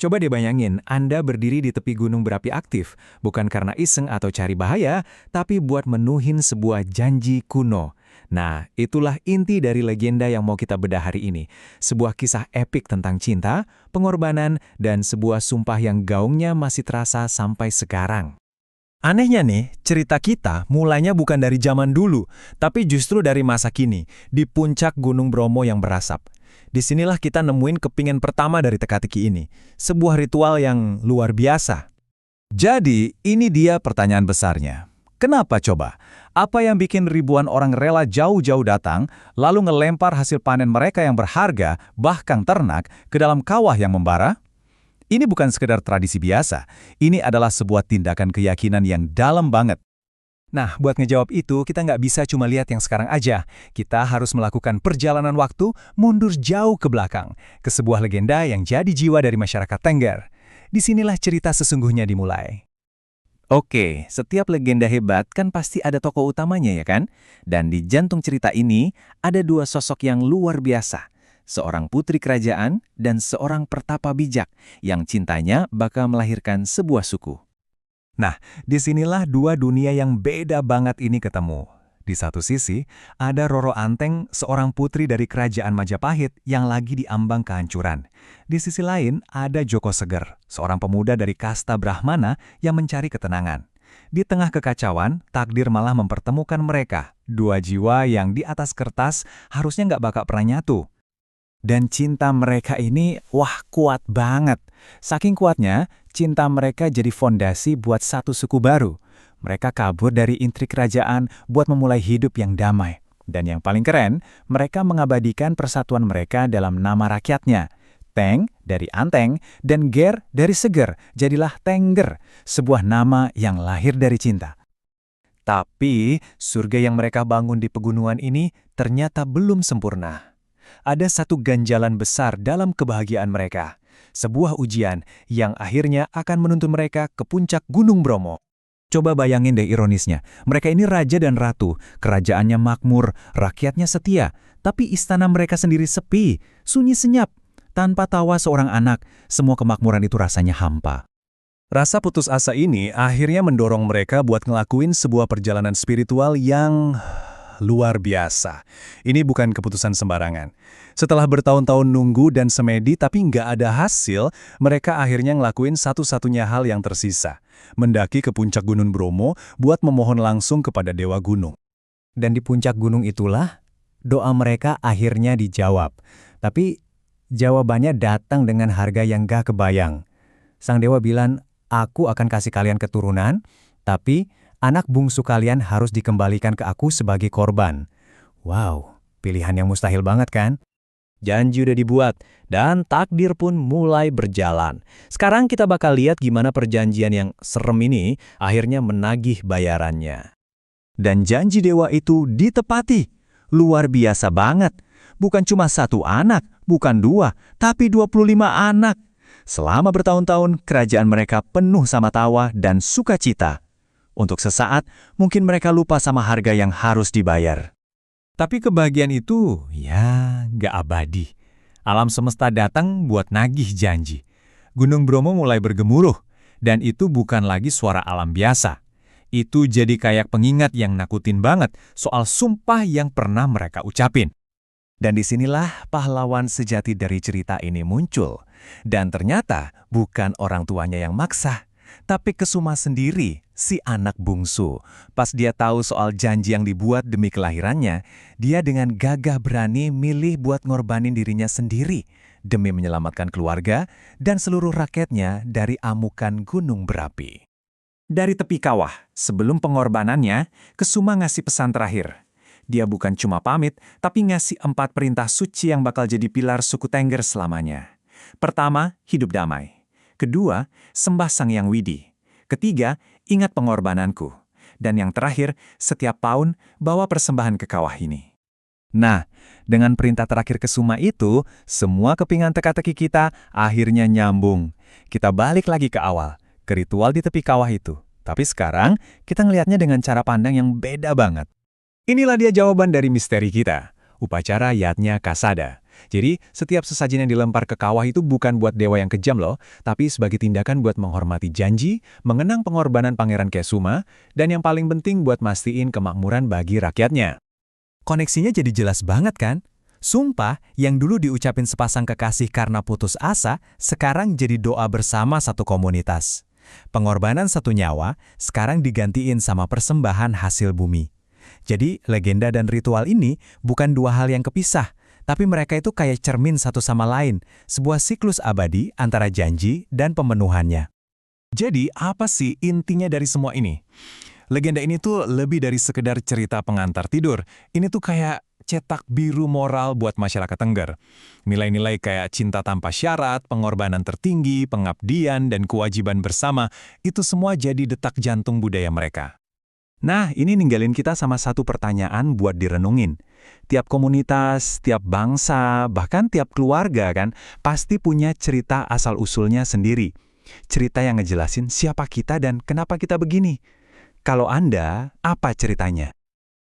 Coba deh bayangin, Anda berdiri di tepi gunung berapi aktif, bukan karena iseng atau cari bahaya, tapi buat menuhin sebuah janji kuno. Nah, itulah inti dari legenda yang mau kita bedah hari ini. Sebuah kisah epik tentang cinta, pengorbanan, dan sebuah sumpah yang gaungnya masih terasa sampai sekarang. Anehnya nih, cerita kita mulainya bukan dari zaman dulu, tapi justru dari masa kini, di puncak Gunung Bromo yang berasap. Disinilah kita nemuin kepingan pertama dari teka-teki ini, sebuah ritual yang luar biasa. Jadi, ini dia pertanyaan besarnya. Kenapa coba? Apa yang bikin ribuan orang rela jauh-jauh datang, lalu ngelempar hasil panen mereka yang berharga, bahkan ternak, ke dalam kawah yang membara? Ini bukan sekedar tradisi biasa, ini adalah sebuah tindakan keyakinan yang dalam banget. Nah, buat ngejawab itu, kita nggak bisa cuma lihat yang sekarang aja. Kita harus melakukan perjalanan waktu mundur jauh ke belakang, ke sebuah legenda yang jadi jiwa dari masyarakat Tengger. Disinilah cerita sesungguhnya dimulai. Oke, setiap legenda hebat kan pasti ada tokoh utamanya ya kan? Dan di jantung cerita ini, ada dua sosok yang luar biasa. Seorang putri kerajaan dan seorang pertapa bijak yang cintanya bakal melahirkan sebuah suku. Nah, disinilah dua dunia yang beda banget ini ketemu. Di satu sisi, ada Roro Anteng, seorang putri dari kerajaan Majapahit yang lagi diambang kehancuran. Di sisi lain, ada Joko Seger, seorang pemuda dari kasta Brahmana yang mencari ketenangan. Di tengah kekacauan, takdir malah mempertemukan mereka, dua jiwa yang di atas kertas harusnya nggak bakal pernah nyatu. Dan cinta mereka ini, wah kuat banget. Saking kuatnya, cinta mereka jadi fondasi buat satu suku baru. Mereka kabur dari intrik kerajaan buat memulai hidup yang damai. Dan yang paling keren, mereka mengabadikan persatuan mereka dalam nama rakyatnya. Teng dari Anteng dan Ger dari Seger, jadilah Tengger, sebuah nama yang lahir dari cinta. Tapi, surga yang mereka bangun di pegunungan ini ternyata belum sempurna. Ada satu ganjalan besar dalam kebahagiaan mereka. Sebuah ujian yang akhirnya akan menuntun mereka ke puncak Gunung Bromo. Coba bayangin deh ironisnya, mereka ini raja dan ratu, kerajaannya makmur, rakyatnya setia, tapi istana mereka sendiri sepi, sunyi senyap. Tanpa tawa seorang anak, semua kemakmuran itu rasanya hampa. Rasa putus asa ini akhirnya mendorong mereka buat ngelakuin sebuah perjalanan spiritual yang luar biasa. Ini bukan keputusan sembarangan. Setelah bertahun-tahun nunggu dan semedi tapi nggak ada hasil, mereka akhirnya ngelakuin satu-satunya hal yang tersisa. Mendaki ke puncak Gunung Bromo buat memohon langsung kepada Dewa Gunung. Dan di puncak gunung itulah, doa mereka akhirnya dijawab. Tapi jawabannya datang dengan harga yang gak kebayang. Sang Dewa bilang, aku akan kasih kalian keturunan, tapi anak bungsu kalian harus dikembalikan ke aku sebagai korban. Wow, pilihan yang mustahil banget kan? Janji udah dibuat, dan takdir pun mulai berjalan. Sekarang kita bakal lihat gimana perjanjian yang serem ini akhirnya menagih bayarannya. Dan janji dewa itu ditepati. Luar biasa banget. Bukan cuma satu anak, bukan dua, tapi 25 anak. Selama bertahun-tahun, kerajaan mereka penuh sama tawa dan sukacita. Untuk sesaat, mungkin mereka lupa sama harga yang harus dibayar. Tapi kebahagiaan itu, ya, nggak abadi. Alam semesta datang buat nagih janji. Gunung Bromo mulai bergemuruh, dan itu bukan lagi suara alam biasa. Itu jadi kayak pengingat yang nakutin banget soal sumpah yang pernah mereka ucapin. Dan disinilah pahlawan sejati dari cerita ini muncul. Dan ternyata bukan orang tuanya yang maksa, tapi Kesuma sendiri, si anak bungsu. Pas dia tahu soal janji yang dibuat demi kelahirannya, dia dengan gagah berani milih buat ngorbanin dirinya sendiri demi menyelamatkan keluarga dan seluruh rakyatnya dari amukan gunung berapi. Dari tepi kawah, sebelum pengorbanannya, Kesuma ngasih pesan terakhir. Dia bukan cuma pamit, tapi ngasih 4 perintah suci yang bakal jadi pilar suku Tengger selamanya. Pertama, hidup damai. Kedua, sembah Sang Hyang Widi. Ketiga, ingat pengorbananku. Dan yang terakhir, setiap tahun bawa persembahan ke kawah ini. Nah, dengan perintah terakhir Kesuma itu, semua kepingan teka-teki kita akhirnya nyambung. Kita balik lagi ke awal, ke ritual di tepi kawah itu. Tapi sekarang, kita ngelihatnya dengan cara pandang yang beda banget. Inilah dia jawaban dari misteri kita, upacara Yatnya Kasada. Jadi, setiap sesajen yang dilempar ke kawah itu bukan buat dewa yang kejam loh, tapi sebagai tindakan buat menghormati janji, mengenang pengorbanan Pangeran Kesuma, dan yang paling penting buat mastiin kemakmuran bagi rakyatnya. Koneksinya jadi jelas banget kan? Sumpah yang dulu diucapin sepasang kekasih karena putus asa, sekarang jadi doa bersama satu komunitas. Pengorbanan satu nyawa sekarang digantiin sama persembahan hasil bumi. Jadi, legenda dan ritual ini bukan dua hal yang kepisah, tapi mereka itu kayak cermin satu sama lain, sebuah siklus abadi antara janji dan pemenuhannya. Jadi, apa sih intinya dari semua ini? Legenda ini tuh lebih dari sekedar cerita pengantar tidur. Ini tuh kayak cetak biru moral buat masyarakat Tengger. Nilai-nilai kayak cinta tanpa syarat, pengorbanan tertinggi, pengabdian, dan kewajiban bersama, itu semua jadi detak jantung budaya mereka. Nah, ini ninggalin kita sama satu pertanyaan buat direnungin. Tiap komunitas, tiap bangsa, bahkan tiap keluarga kan, pasti punya cerita asal-usulnya sendiri. Cerita yang ngejelasin siapa kita dan kenapa kita begini. Kalau Anda, apa ceritanya?